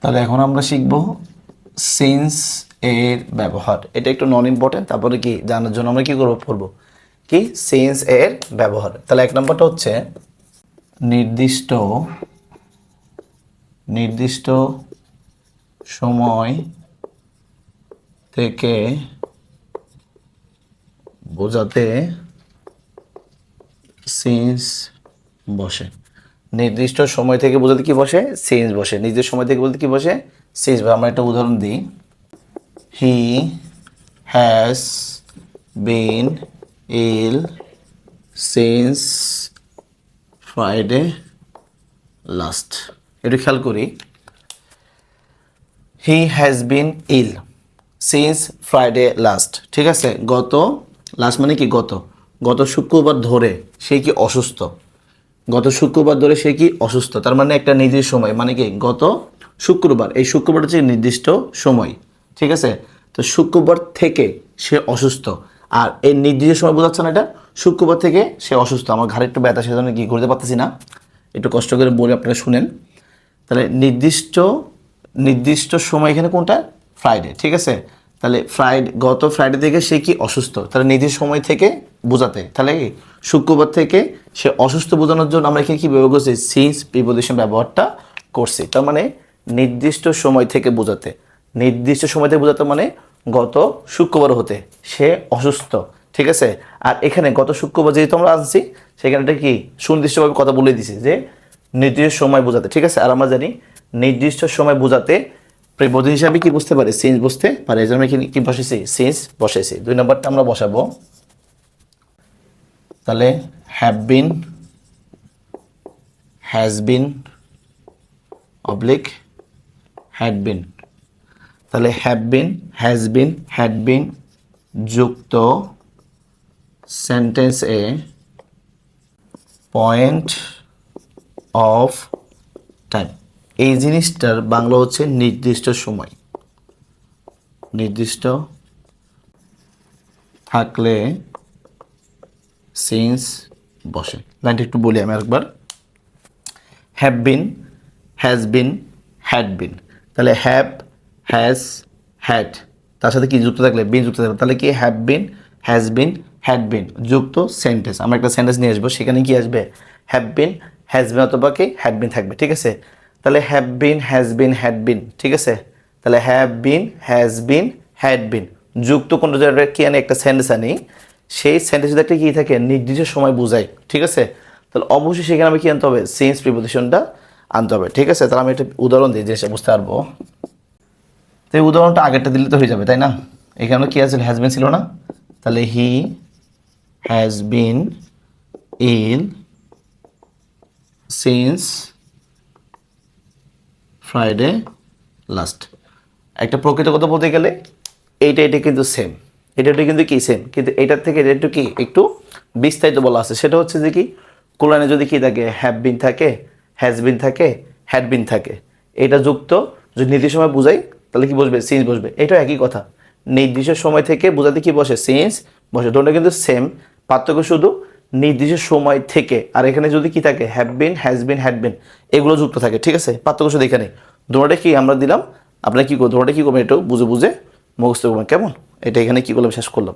তাহলে এখন আমরা শিখব সিন্স এর ব্যবহার। এটা একটু নন ইম্পর্টেন্ট, তারপরে কি জানার জন্য আমরা কি করব কি সিন্স এর ব্যবহার। তাহলে এক নম্বরটা হচ্ছে নির্দিষ্ট নির্দিষ্ট সময় থেকে বোঝাতে সিন্স বসে। নির্দিষ্ট সময় থেকে বোঝাতে কি বসে? সিন্স বসে। নির্দিষ্ট সময় থেকে বলতে কি বসে? সিন্স। আমরা একটা উদাহরণ দিই, he has been ill since Friday last. একটু খেয়াল করি, he has been ill since Friday last. ঠিক আছে, গত লাস্ট মানে কি গত শুক্রবার ধরে সে কি অসুস্থ। গত শুক্রবার ধরে সে কি অসুস্থ, তার মানে একটা নির্দিষ্ট সময়, মানে কি গত শুক্রবার। এই শুক্রবার হচ্ছে নির্দিষ্ট সময়। ঠিক আছে, তো শুক্রবার থেকে সে অসুস্থ, আর এই নির্দিষ্ট সময় বোঝাচ্ছে না, এটা শুক্রবার থেকে সে অসুস্থ। আমার ঘাড়ে একটু ব্যথা, সেজন্য কি করতে পারতেছি না, একটু কষ্ট করে বলে আপনারা শুনেন। তাহলে নির্দিষ্ট সময় এখানে কোনটা? ফ্রাইডে। ঠিক আছে, তাহলে গত ফ্রাইডে থেকে সে কি অসুস্থ, তাহলে নির্দিষ্ট সময় থেকে বোঝাতে, তাহলে কি শুক্রবার থেকে সে অসুস্থ বোঝানোর জন্য আমরা এখানে কি ব্যবহার করছি? সিন্স প্রিপোজিশন ব্যবহারটা করছি। তার মানে নির্দিষ্ট সময় থেকে বোঝাতে, নির্দিষ্ট সময় থেকে বোঝাতে মানে গত শুক্রবার হতে সে অসুস্থ। ঠিক আছে, আর এখানে গত শুক্রবার যেহেতু আমরা আনছি, সেখানে এটা কি সুনির্দিষ্টভাবে কথা বলে দিছি যে নির্দিষ্ট সময় বোঝাতে। ঠিক আছে, আর আমরা জানি নির্দিষ্ট সময় বোঝাতে প্রিপোজিশন হিসাবে কি বুঝতে পারে? সিন্স বুঝতে পারে। এই জন্য এখানে কি বসেছি? সিন্স বসেছি। 2 নম্বরটা আমরা বসাবো, তাহলে have been, has been oblique had been. তাহলে have been, has been, had been যুক্ত সেন্টেন্স এ পয়েন্ট অফ টাইম। এই জিনিসটার বাংলা হচ্ছে নির্দিষ্ট সময়। নির্দিষ্ট থাকলে সিন্স বসে। লাইনটা একটু বলি আমি আরেকবার, have been, has been, had been. তাহলে হ্যাভ, হ্যাজ, হ্যাড, তার সাথে কি যুক্ত থাকলে? বিন যুক্ত থাকলে, তাহলে কি have been, has been, had been যুক্ত সেন্টেন্স। আমরা একটা সেন্টেন্স নিয়ে আসবো, সেখানে কি আসবে? হ্যাভ বিন, হ্যাজ বিন অথবা কি হ্যাড বিন থাকবে। ঠিক আছে, তাহলে have been, has been, had বিন। ঠিক আছে, তাহলে have been, has been, had been যুক্ত কোন জায়গায় কি আনি? একটা সেন্টেন্স আনি, সেই সেন্টেন্সে একটা কি থাকে? নির্দিষ্ট সময় বোঝায়। ঠিক আছে, তাহলে অবশ্যই সেখানে আমি কি আনতে হবে? সিন্স প্রিপোজিশনটা আনতে হবে। ঠিক আছে, তাহলে আমি একটা উদাহরণ দিই, জিনিসটা বুঝতে পারবো। তো এই উদাহরণটা আগেরটা দিলে তো হয়ে যাবে, তাই না? এখানে কি আছে? হ্যাজ বিন ছিল না, তাহলে he has been ill since Friday last. একটা প্রকৃত কথা বলতে গেলে এটা কিন্তু সেম, এটা কিন্তু কি সেম, কিন্তু এটার থেকে এটা একটু কি একটু বিস্তারিত বলা আছে। সেটা হচ্ছে যে কি কোরআনে যদি কি থাকে? হ্যাভ বিন থাকে, হ্যাজ বিন থাকে, হ্যাড বিন থাকে, এটা যুক্ত যদি নির্দিষ্ট সময় বোঝাই, তাহলে কি বসবে? সিন্স বসবে। এটা একই কথা, নির্দিষ্ট সময় থেকে বোঝাতে কি বসে? সিন্স বসে। দুটোটা কিন্তু সেম, পার্থক্য শুধু নির্দিষ্ট সময় থেকে। আর এখানে যদি কি থাকে? Have been, has been, had বিন এগুলো যুক্ত থাকে। ঠিক আছে, পার্থক্য শুধু এখানে। দুটোটা কি আমরা দিলাম, আপনারা কি করবো? দুটোটা কি করবেন? একটু বুঝে মুখস্থ করবেন, কেমন? এটা এখানে কি করলাম? শেষ করলাম।